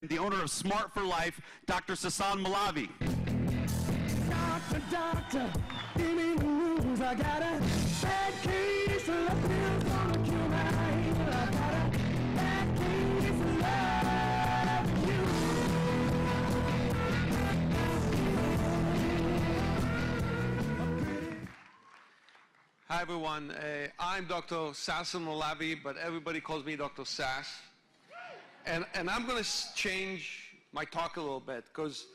the owner of Smart for Life, Dr. Sasson Moulavi. Doctor, give me the rules. I got a bad case of love pills gonna kill my angel. I got a bad case of love you. Hi everyone, I'm Dr. Sasson Moulavi, but everybody calls me Dr. Sass. And I'm going to change my talk a little bit because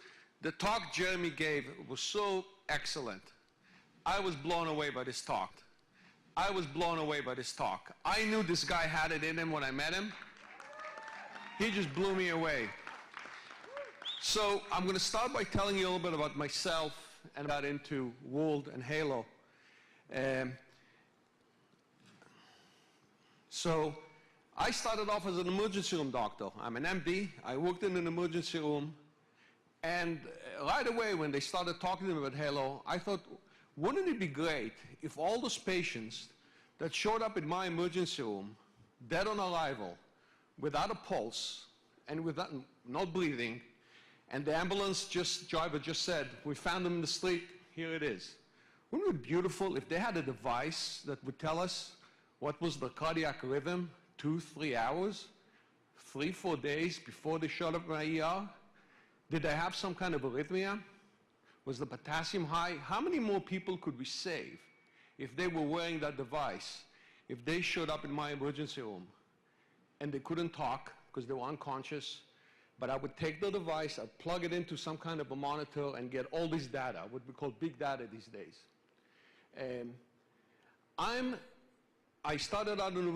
the talk Jeremy gave was so excellent. I was blown away by this talk. I knew this guy had it in him when I met him. He just blew me away. So I'm going to start by telling you a little bit about myself and about into World and Helo. So I started off as an emergency room doctor. I'm an MD. I worked in an emergency room. And right away when they started talking to me about Helo, I thought, wouldn't it be great if all those patients that showed up in my emergency room, dead on arrival, without a pulse, and without not breathing, and the ambulance driver just said, we found them in the street, here it is. Wouldn't it be beautiful if they had a device that would tell us what was the cardiac rhythm 2-3 hours, 3-4 days before they showed up in my ER? Did they have some kind of arrhythmia? Was the potassium high? How many more people could we save if they were wearing that device, if they showed up in my emergency room and they couldn't talk because they were unconscious, but I would take the device, I'd plug it into some kind of a monitor and get all this data, what we call big data these days. I started out in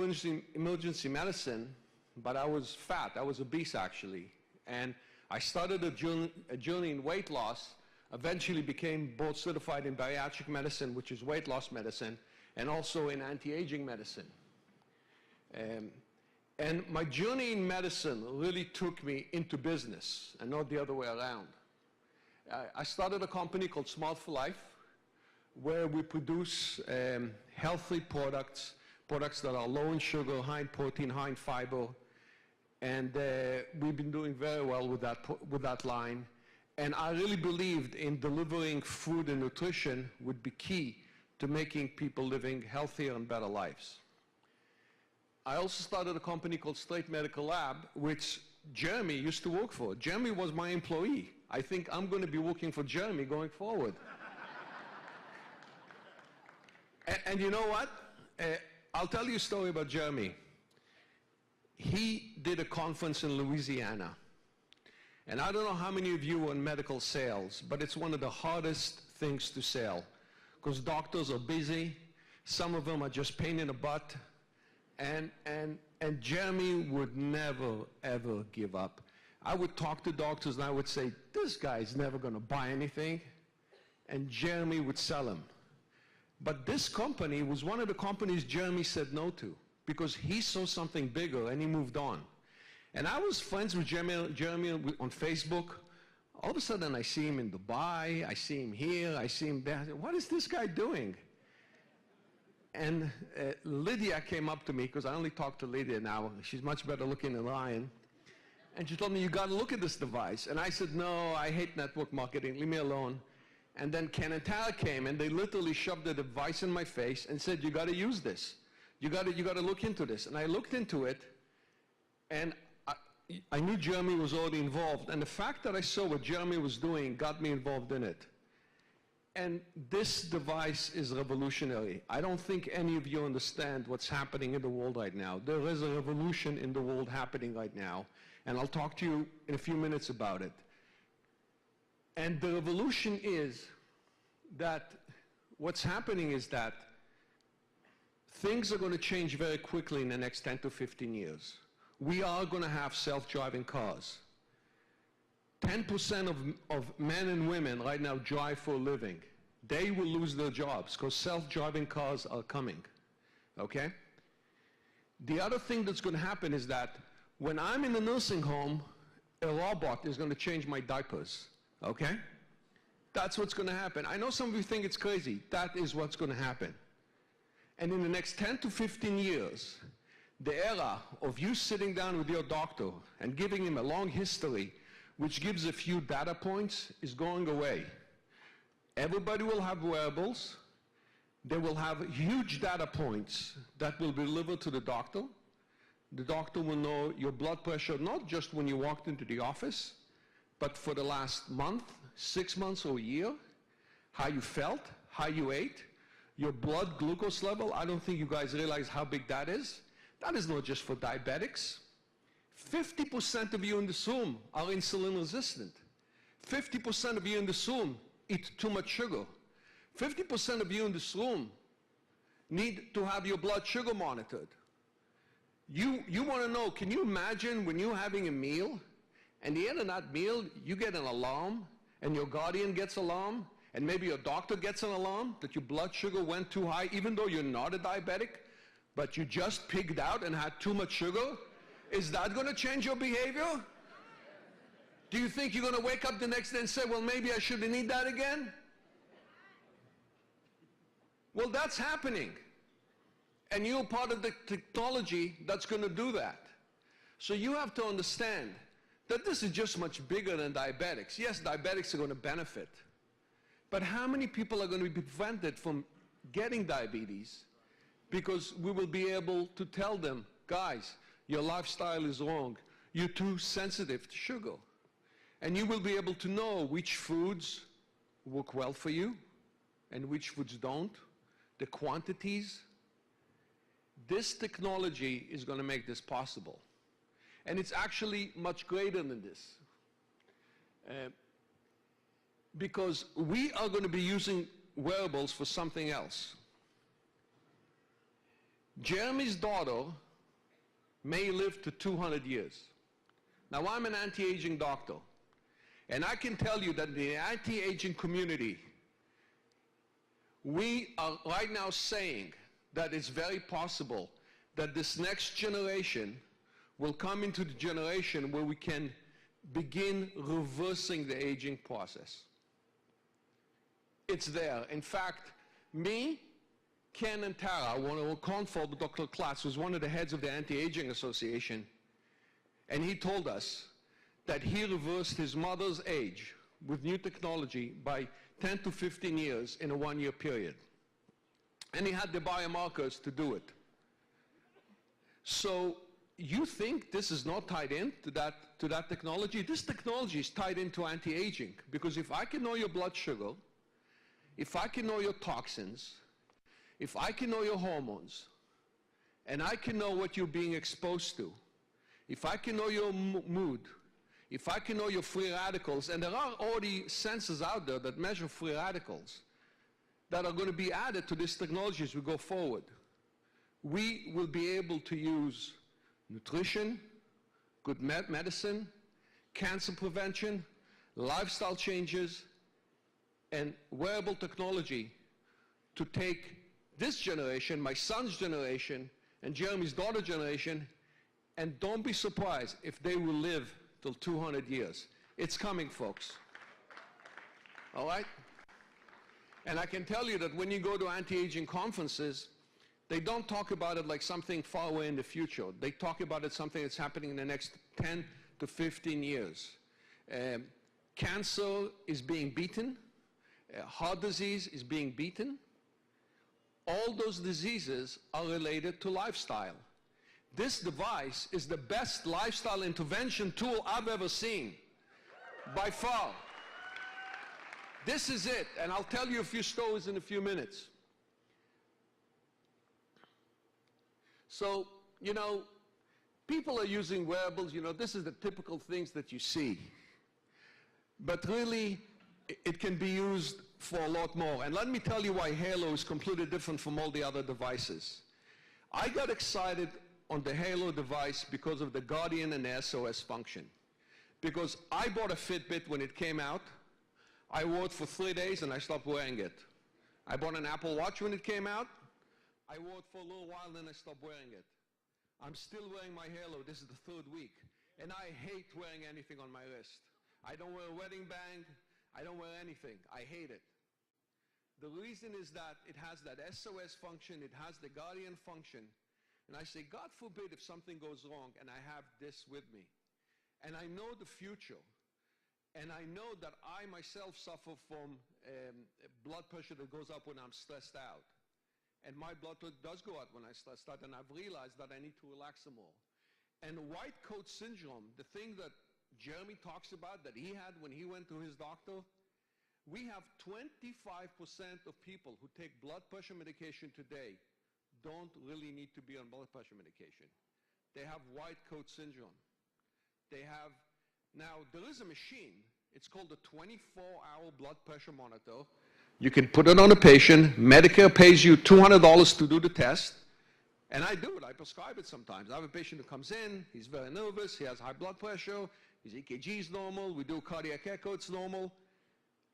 emergency medicine, but I was fat. I was obese, actually. And I started a journey in weight loss, eventually became board certified in bariatric medicine, which is weight loss medicine, and also in anti-aging medicine. And my journey in medicine really took me into business and not the other way around. I started a company called Smart for Life, where we produce healthy products that are low in sugar, high in protein, high in fiber. And we've been doing very well with that line. And I really believed in delivering food and nutrition would be key to making people living healthier and better lives. I also started a company called Straight Medical Lab, which Jeremy used to work for. Jeremy was my employee. I think I'm going to be working for Jeremy going forward. And you know what? I'll tell you a story about Jeremy. He did a conference in Louisiana. And I don't know how many of you are in medical sales, but it's one of the hardest things to sell because doctors are busy. Some of them are just pain in the butt. And Jeremy would never, ever give up. I would talk to doctors and I would say, this guy's never going to buy anything. And Jeremy would sell them. But this company was one of the companies Jeremy said no to because he saw something bigger and he moved on. And I was friends with Jeremy on Facebook. All of a sudden I see him in Dubai, I see him here, I see him there. I said, what is this guy doing? And Lydia came up to me, because I only talk to Lydia now. She's much better looking than Ryan. And she told me, you got to look at this device. And I said, no, I hate network marketing, leave me alone. And then Ken and Tara came, and they literally shoved the device in my face and said, you got to use this. You got to look into this. And I looked into it, and I knew Jeremy was already involved. And the fact that I saw what Jeremy was doing got me involved in it. And this device is revolutionary. I don't think any of you understand what's happening in the world right now. There is a revolution in the world happening right now. And I'll talk to you in a few minutes about it. And the revolution is that what's happening is that things are going to change very quickly in the next 10 to 15 years. We are going to have self-driving cars. 10% of men and women right now drive for a living. They will lose their jobs because self-driving cars are coming, okay? The other thing that's going to happen is that when I'm in the nursing home, a robot is going to change my diapers, okay? That's what's going to happen. I know some of you think it's crazy. That is what's going to happen. And in the next 10 to 15 years, The era of you sitting down with your doctor and giving him a long history, which gives a few data points, is going away. Everybody will have wearables. They will have huge data points that will be delivered to the doctor. The doctor will know your blood pressure, not just when you walked into the office, but for the last month, 6 months, or a year, how you felt, how you ate, your blood glucose level. I don't think you guys realize how big that is. That is not just for diabetics. 50% of you in this room are insulin resistant. 50% of you in this room eat too much sugar. 50% of you in this room need to have your blood sugar monitored. You want to know, can you imagine when you're having a meal, and at the end of that meal, you get an alarm, and your guardian gets an alarm, and maybe your doctor gets an alarm that your blood sugar went too high, even though you're not a diabetic, but you just pigged out and had too much sugar? Is that going to change your behavior? Do you think you're going to wake up the next day and say, well, maybe I shouldn't eat that again? Well, that's happening. And you're part of the technology that's going to do that. So you have to understand that this is just much bigger than diabetics. Yes, diabetics are going to benefit. But how many people are going to be prevented from getting diabetes because we will be able to tell them, guys, your lifestyle is wrong. You're too sensitive to sugar. And you will be able to know which foods work well for you and which foods don't, the quantities. This technology is going to make this possible. And it's actually much greater than this. Because we are going to be using wearables for something else. Jeremy's daughter may live to 200 years. Now, I'm an anti-aging doctor, and I can tell you that in the anti-aging community, we are right now saying that it's very possible that this next generation will come into the generation where we can begin reversing the aging process. It's there. In fact, me, Ken, and Tara, one of our confold, Dr. Klatz, was one of the heads of the Anti-Aging Association, and he told us that he reversed his mother's age with new technology by 10 to 15 years in a one-year period. And he had the biomarkers to do it. So you think this is not tied in to that technology? This technology is tied into anti-aging, because if I can know your blood sugar, if I can know your toxins, if I can know your hormones, and I can know what you're being exposed to, if I can know your mood, if I can know your free radicals, and there are already sensors out there that measure free radicals that are going to be added to this technology as we go forward, we will be able to use nutrition, good medicine, cancer prevention, lifestyle changes, and wearable technology to take this generation, my son's generation, and Jeremy's daughter's generation, and don't be surprised if they will live till 200 years. It's coming, folks. All right? And I can tell you that when you go to anti-aging conferences, they don't talk about it like something far away in the future. They talk about it something that's happening in the next 10 to 15 years. Cancer is being beaten. Heart disease is being beaten. All those diseases are related to lifestyle. This device is the best lifestyle intervention tool I've ever seen, by far. This is it, and I'll tell you a few stories in a few minutes. So, you know, people are using wearables, you know, this is the typical things that you see. But really, it can be used for a lot more. And let me tell you why Helo is completely different from all the other devices. I got excited on the Helo device because of the Guardian and the SOS function. Because I bought a Fitbit when it came out. I wore it for 3 days and I stopped wearing it. I bought an Apple Watch when it came out. I wore it for a little while, then I stopped wearing it. I'm still wearing my Helo. This is the 3rd week. And I hate wearing anything on my wrist. I don't wear a wedding band. I don't wear anything. I hate it. The reason is that it has that SOS function. It has the Guardian function And I say, God forbid if something goes wrong and I have this with me. And I know the future. And I know that I myself suffer from blood pressure that goes up when I'm stressed out. And my blood pressure does go up when I'm stressed out, and I've realized that I need to relax some more. And white coat syndrome, the thing that Jeremy talks about that he had when he went to his doctor, we have 25% of people who take blood pressure medication today don't really need to be on blood pressure medication. They have white coat syndrome. They have, now there is a machine, it's called a 24-hour blood pressure monitor. You can put it on a patient, Medicare pays you $200 to do the test, and I do it, I prescribe it sometimes. I have a patient who comes in, he's very nervous, he has high blood pressure, his EKG is normal, we do cardiac echo, it's normal.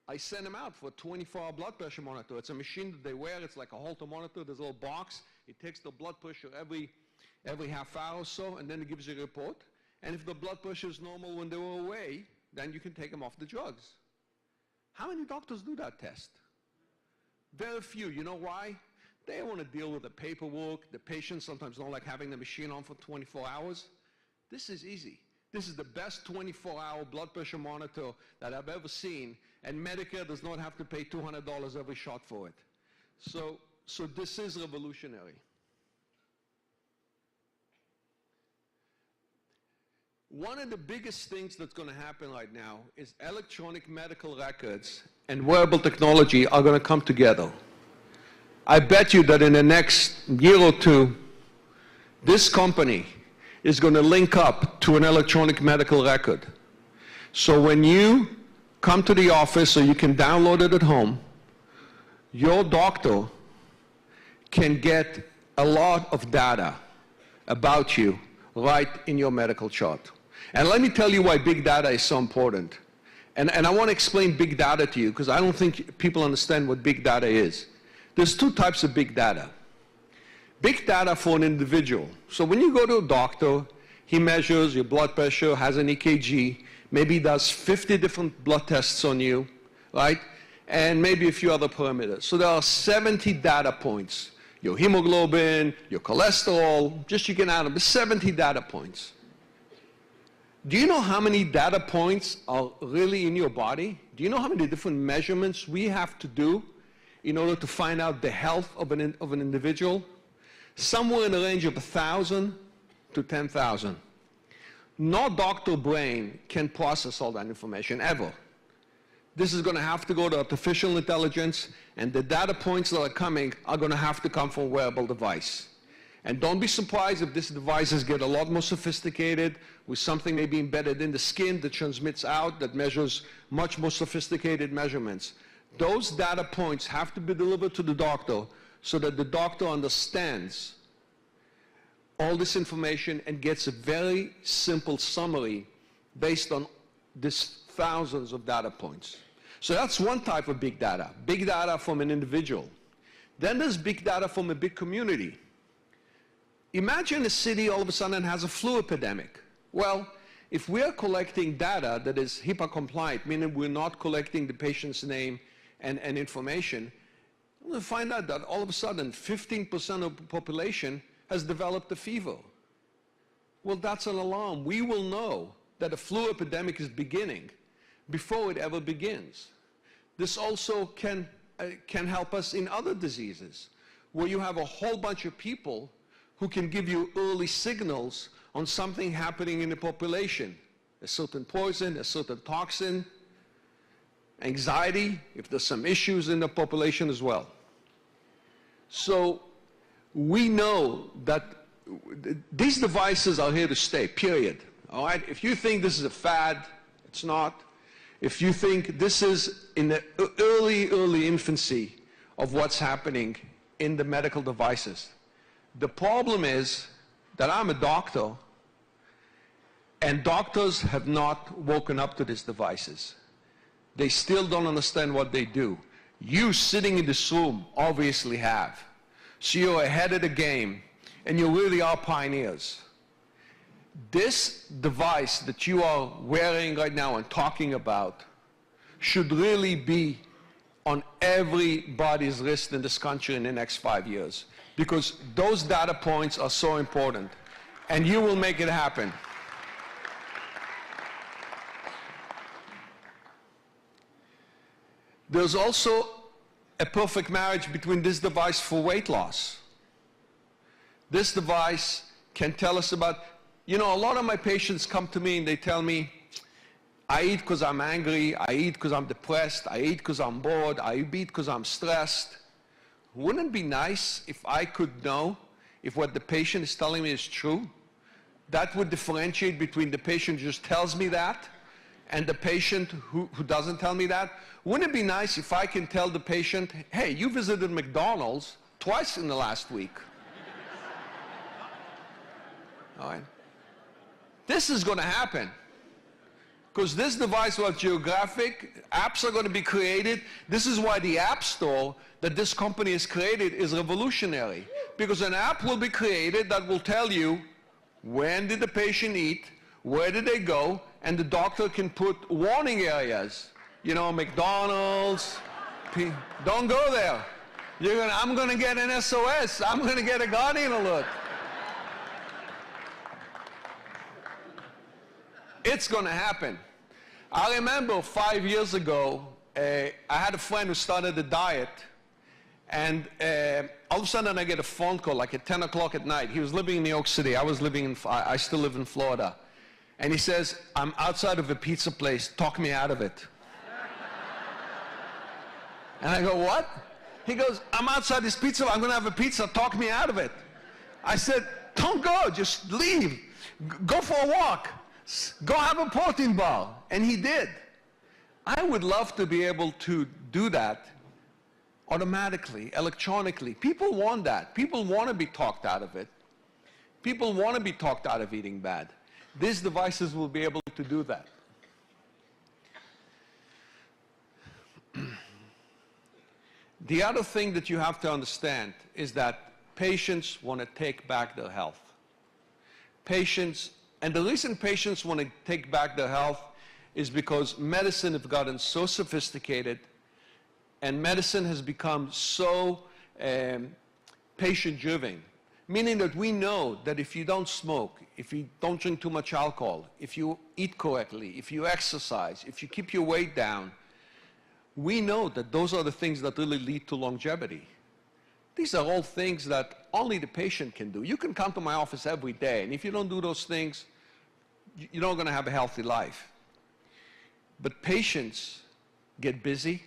I send him out for a 24-hour blood pressure monitor. It's a machine that they wear, it's like a Holter monitor, there's a little box, it takes the blood pressure every half hour or so, and then it gives you a report. And if the blood pressure is normal when they were away, then you can take them off the drugs. How many doctors do that test? Very few. You know why? They want to deal with the paperwork. The patients sometimes don't like having the machine on for 24 hours. This is easy. This is the best 24-hour blood pressure monitor that I've ever seen, and Medicare does not have to pay $200 every shot for it. So this is revolutionary. One of the biggest things that's going to happen right now is electronic medical records and wearable technology are going to come together. I bet you that in the next year or two, this company is going to link up to an electronic medical record. So when you come to the office or you can download it at home, your doctor can get a lot of data about you right in your medical chart. And let me tell you why big data is so important. And I want to explain big data to you because I don't think people understand what big data is. There's two types of big data. Big data for an individual. So when you go to a doctor, he measures your blood pressure, has an EKG, maybe does 50 different blood tests on you, right? And maybe a few other parameters. So there are 70 data points. Your hemoglobin, your cholesterol, just you can add them, 70 data points. Do you know how many data points are really in your body? Do you know how many different measurements we have to do in order to find out the health of an individual? Somewhere in the range of 1,000 to 10,000. No doctor brain can process all that information, ever. This is going to have to go to artificial intelligence, and the data points that are coming are going to have to come from a wearable device. And don't be surprised if these devices get a lot more sophisticated with something maybe embedded in the skin that transmits out, that measures much more sophisticated measurements. Those data points have to be delivered to the doctor so that the doctor understands all this information and gets a very simple summary based on these thousands of data points. So that's one type of big data from an individual. Then there's big data from a big community. Imagine a city all of a sudden has a flu epidemic. Well, if we are collecting data that is HIPAA compliant, meaning we're not collecting the patient's name and information, we'll find out that all of a sudden 15% of the population has developed a fever. Well, that's an alarm. We will know that a flu epidemic is beginning before it ever begins. This also can help us in other diseases, where you have a whole bunch of people who can give you early signals on something happening in the population, a certain poison, a certain toxin, anxiety, if there's some issues in the population as well. So we know that these devices are here to stay, period. All right? If you think this is a fad, it's not. If you think this is in the early infancy of what's happening in the medical devices, the problem is that I'm a doctor, and doctors have not woken up to these devices. They still don't understand what they do. You sitting in this room obviously have. So you're ahead of the game, and you really are pioneers. This device that you are wearing right now and talking about should really be on everybody's wrist in this country in the next 5 years. because those data points are so important, and you will make it happen. There's also a perfect marriage between this device for weight loss. This device can tell us about, you know, a lot of my patients come to me and they tell me, I eat because I'm angry, I eat because I'm depressed, I eat because I'm bored, I eat because I'm stressed. Wouldn't it be nice if I could know if what the patient is telling me is true? That would differentiate between the patient who just tells me that and the patient who doesn't tell me that. Wouldn't it be nice if I can tell the patient, hey, you visited McDonald's twice in the last week? All right. This is going to happen. Because this device was geographic, apps are going to be created. This is why the App Store that this company has created is revolutionary. Because an app will be created that will tell you when did the patient eat, where did they go, and the doctor can put warning areas. You know, McDonald's, don't go there. I'm going to get an SOS. I'm going to get a Guardian alert. It's going to happen. I remember 5 years ago, I had a friend who started a diet, and all of a sudden I get a phone call like at 10 o'clock at night. He was living in New York City. I still live in Florida. And he says, I'm outside of a pizza place. Talk me out of it. And I go, what? He goes, I'm outside this pizza. I'm going to have a pizza. Talk me out of it. I said, don't go. Just leave. Go for a walk. Go have a protein bar. And he did. I would love to be able to do that automatically, electronically. People want that. People want to be talked out of it. People want to be talked out of eating bad. These devices will be able to do that. The other thing that you have to understand is that patients want to take back their health. Patients, and the reason patients want to take back their health is because medicine has gotten so sophisticated and medicine has become so patient-driven, meaning that we know that if you don't smoke, if you don't drink too much alcohol, if you eat correctly, if you exercise, if you keep your weight down, we know that those are the things that really lead to longevity. These are all things that only the patient can do. You can come to my office every day, and if you don't do those things, you're not going to have a healthy life. But patients get busy,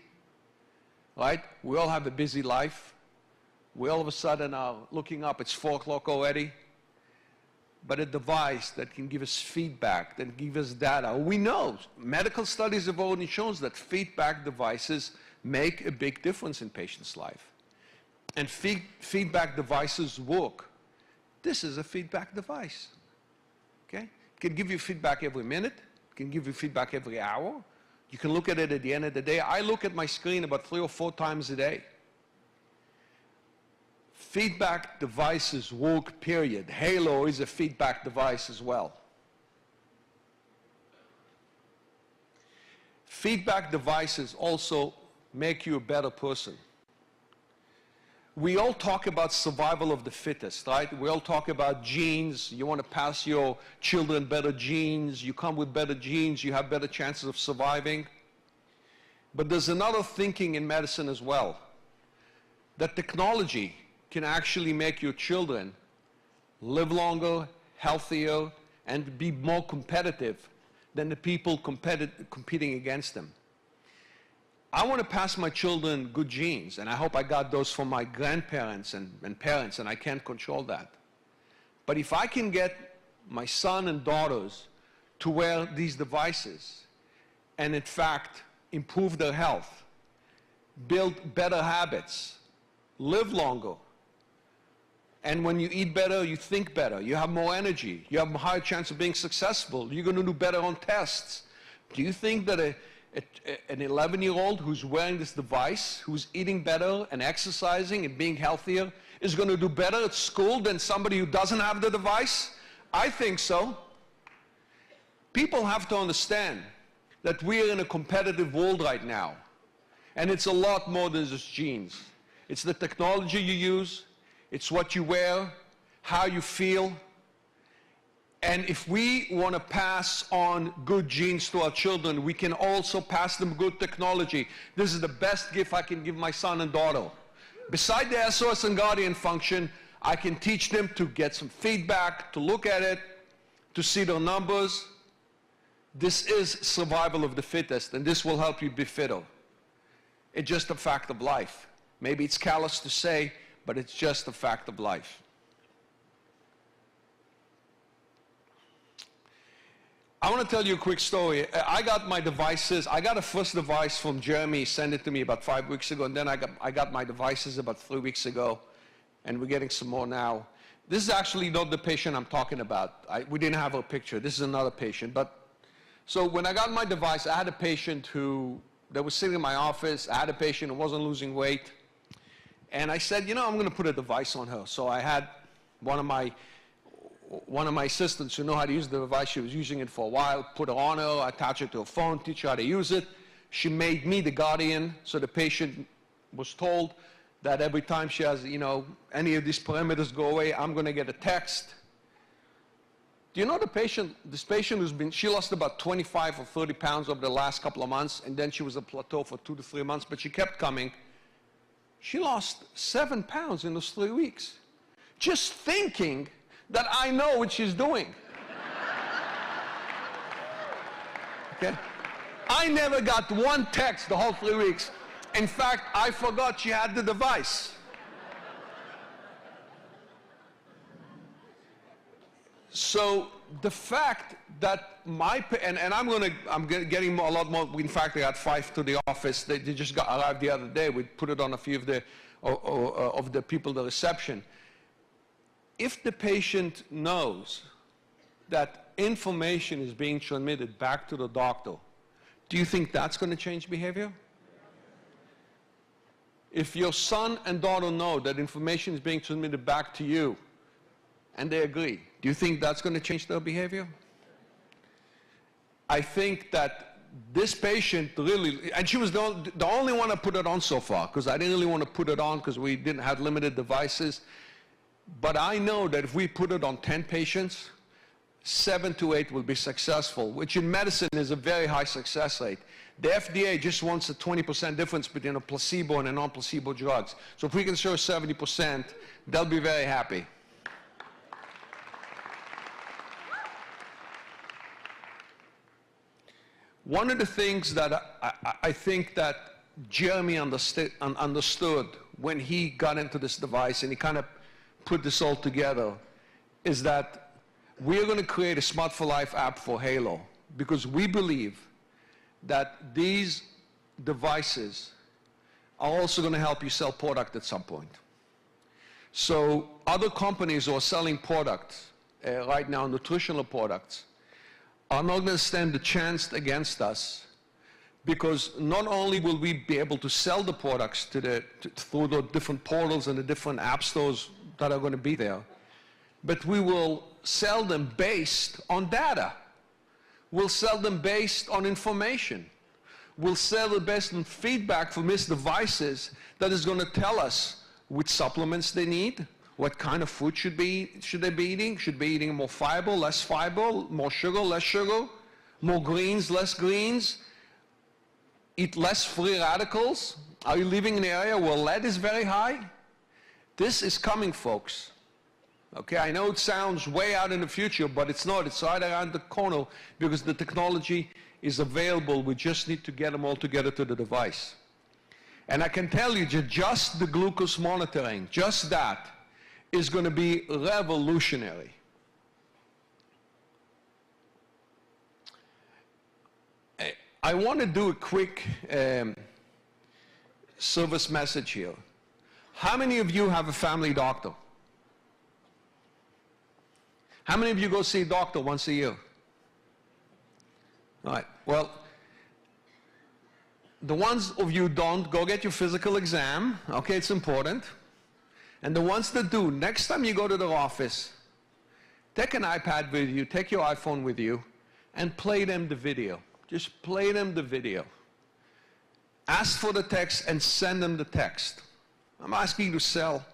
right? We all have a busy life. We all of a sudden are looking up, it's 4 o'clock already. But a device that can give us feedback, that give us data. We know, medical studies have already shown that feedback devices make a big difference in patients' life. And feedback devices work. This is a feedback device, okay? It can give you feedback every minute. It can give you feedback every hour. You can look at it at the end of the day. I look at my screen about 3 or 4 times a day. Feedback devices work, period. Helo is a feedback device as well. Feedback devices also make you a better person. We all talk about survival of the fittest, right? We all talk about genes. You want to pass your children better genes. You come with better genes. You have better chances of surviving. But there's another thinking in medicine as well, that technology can actually make your children live longer, healthier, and be more competitive than the people competing against them. I want to pass my children good genes, and I hope I got those from my grandparents and parents, and I can't control that. But if I can get my son and daughters to wear these devices and, in fact, improve their health, build better habits, live longer, and when you eat better, you think better, you have more energy, you have a higher chance of being successful, you're going to do better on tests. Do you think that an 11-year-old who's wearing this device, who's eating better and exercising and being healthier, is going to do better at school than somebody who doesn't have the device? I think so. People have to understand that we are in a competitive world right now. And it's a lot more than just genes. It's the technology you use. It's what you wear, how you feel. And if we want to pass on good genes to our children, we can also pass them good technology. This is the best gift I can give my son and daughter. Beside the SOS and Guardian function, I can teach them to get some feedback, to look at it, to see their numbers. This is survival of the fittest, and this will help you be fitter. It's just a fact of life. Maybe it's callous to say, but it's just a fact of life. I want to tell you a quick story. I got my devices. I got a first device from Jeremy. He sent it to me about 5 weeks ago, and then I got my devices about 3 weeks ago, and we're getting some more now. This is actually not the patient I'm talking about. We didn't have a picture. This is another patient. So when I got my device, I had a patient that was sitting in my office. I had a patient who wasn't losing weight, and I said, you know, I'm going to put a device on her. So I had one of my assistants who know how to use the device. She was using it for a while, put it on her, attach it to her phone, teach her how to use it. She made me the guardian, so the patient was told that every time she has, you know, any of these parameters go away, I'm going to get a text. Do you know this patient she lost about 25 or 30 pounds over the last couple of months, and then she was a plateau for 2 to 3 months, but she kept coming. She lost 7 pounds in those 3 weeks. Just thinking that I know what she's doing. Okay? I never got one text the whole 3 weeks. In fact, I forgot she had the device. So the fact that I'm getting a lot more. In fact, I got 5 to the office. They just arrived the other day. We put it on a few of the people at the reception. If the patient knows that information is being transmitted back to the doctor, do you think that's going to change behavior? If your son and daughter know that information is being transmitted back to you, and they agree, do you think that's going to change their behavior? I think that this patient really, and she was the only one I put it on so far, because I didn't really want to put it on because we didn't have limited devices. But I know that if we put it on 10 patients, 7 to 8 will be successful, which in medicine is a very high success rate. The FDA just wants a 20% difference between a placebo and a non-placebo drugs. So if we can show 70%, they'll be very happy. One of the things that I think that Jeremy understood when he got into this device, and he kind of put this all together, is that we're going to create a Smart for Life app for Helo, because we believe that these devices are also going to help you sell product at some point. So other companies who are selling products right now, nutritional products, are not going to stand a chance against us, because not only will we be able to sell the products through the different portals and the different app stores that are going to be there, but we will sell them based on data. We'll sell them based on information. We'll sell them based on feedback from these devices that is going to tell us which supplements they need, what kind of food should they be eating. Should be eating more fiber, less fiber, more sugar, less sugar, more greens, less greens, eat less free radicals. Are you living in an area where lead is very high? This is coming, folks. Okay, I know it sounds way out in the future, but it's not. It's right around the corner, because the technology is available. We just need to get them all together to the device. And I can tell you that just the glucose monitoring, just that, is going to be revolutionary. I want to do a quick service message here. How many of you have a family doctor? How many of you go see a doctor once a year? All right, well, the ones of you don't, go get your physical exam. Okay, it's important. And the ones that do, next time you go to their office, take an iPad with you, take your iPhone with you, and play them the video. Just play them the video. Ask for the text and send them the text. I'm asking you to sell.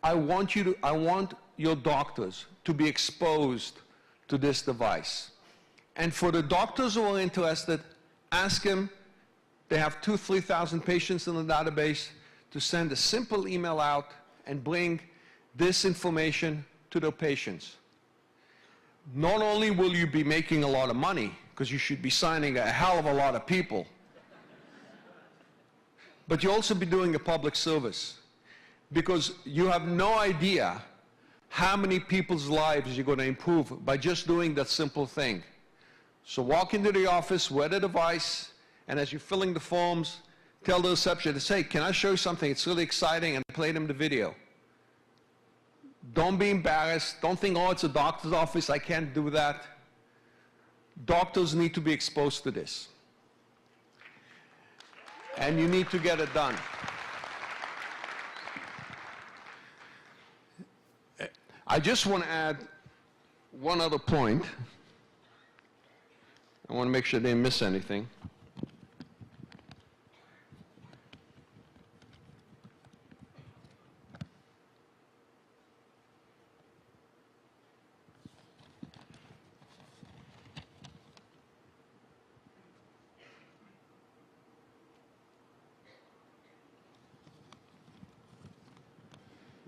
I want your doctors to be exposed to this device. And for the doctors who are interested, ask them, they have 2,000, 3,000 patients in the database, to send a simple email out and bring this information to their patients. Not only will you be making a lot of money, because you should be signing a hell of a lot of people, but you'll also be doing a public service, because you have no idea how many people's lives you're going to improve by just doing that simple thing. So walk into the office, wear the device, and as you're filling the forms, tell the receptionist, hey, can I show you something? It's really exciting, and play them the video. Don't be embarrassed. Don't think, oh, it's a doctor's office, I can't do that. Doctors need to be exposed to this. And you need to get it done. I just want to add one other point. I want to make sure they didn't miss anything.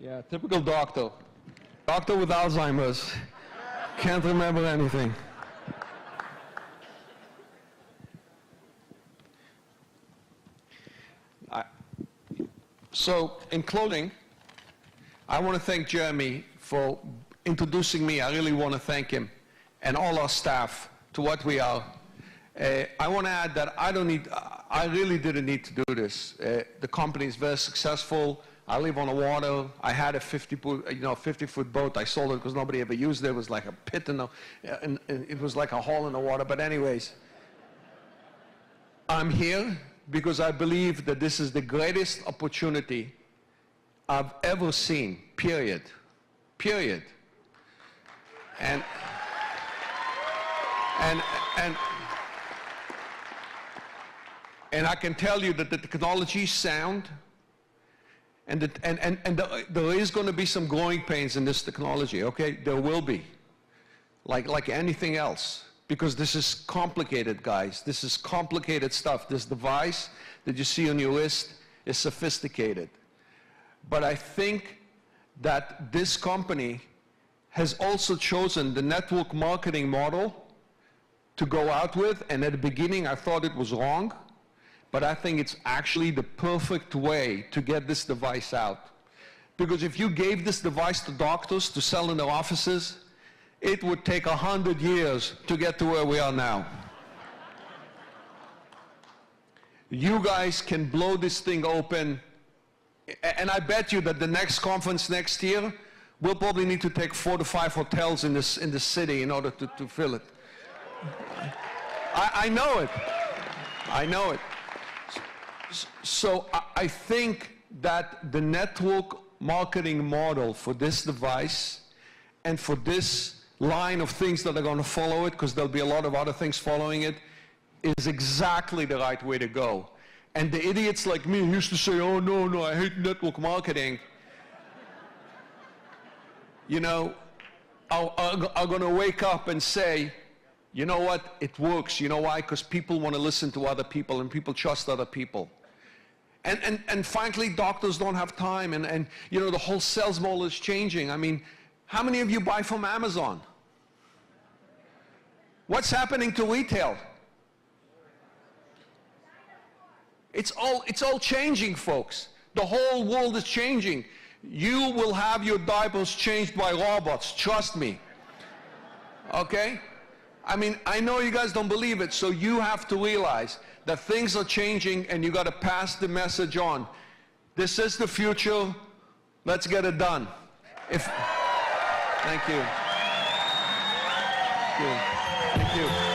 Yeah, typical doctor. Doctor with Alzheimer's. Can't remember anything. So, in closing, I want to thank Jeremy for introducing me. I really want to thank him and all our staff to what we are. I want to add that I really didn't need to do this. The company is very successful. I live on the water. I had a 50-foot boat. I sold it because nobody ever used it. It was like a pit and it was like a hole in the water. But anyways, I'm here because I believe that this is the greatest opportunity I've ever seen, period. Period. And I can tell you that the technology is sound, and there is going to be some growing pains in this technology, okay? There will be, like anything else, because this is complicated, guys. This is complicated stuff. This device that you see on your wrist is sophisticated. But I think that this company has also chosen the network marketing model to go out with, and at the beginning I thought it was wrong, but I think it's actually the perfect way to get this device out. Because if you gave this device to doctors to sell in their offices, it would take 100 years to get to where we are now. You guys can blow this thing open, and I bet you that the next conference next year, we'll probably need to take 4 to 5 hotels in the city in order to fill it. I know it. I know it. So I think that the network marketing model for this device and for this line of things that are going to follow it, because there'll be a lot of other things following it, is exactly the right way to go. And the idiots like me who used to say, oh no, I hate network marketing, you know, are going to wake up and say, you know what, it works. You know why? Because people want to listen to other people and people trust other people. And frankly, doctors don't have time, and you know, the whole sales model is changing. I mean, how many of you buy from Amazon? What's happening to retail? It's all changing, folks. The whole world is changing. You will have your diapers changed by robots, trust me. Okay? I mean, I know you guys don't believe it, so you have to realize that things are changing and you got to pass the message on. This is the future. Let's get it done. Thank you. Thank you. Thank you.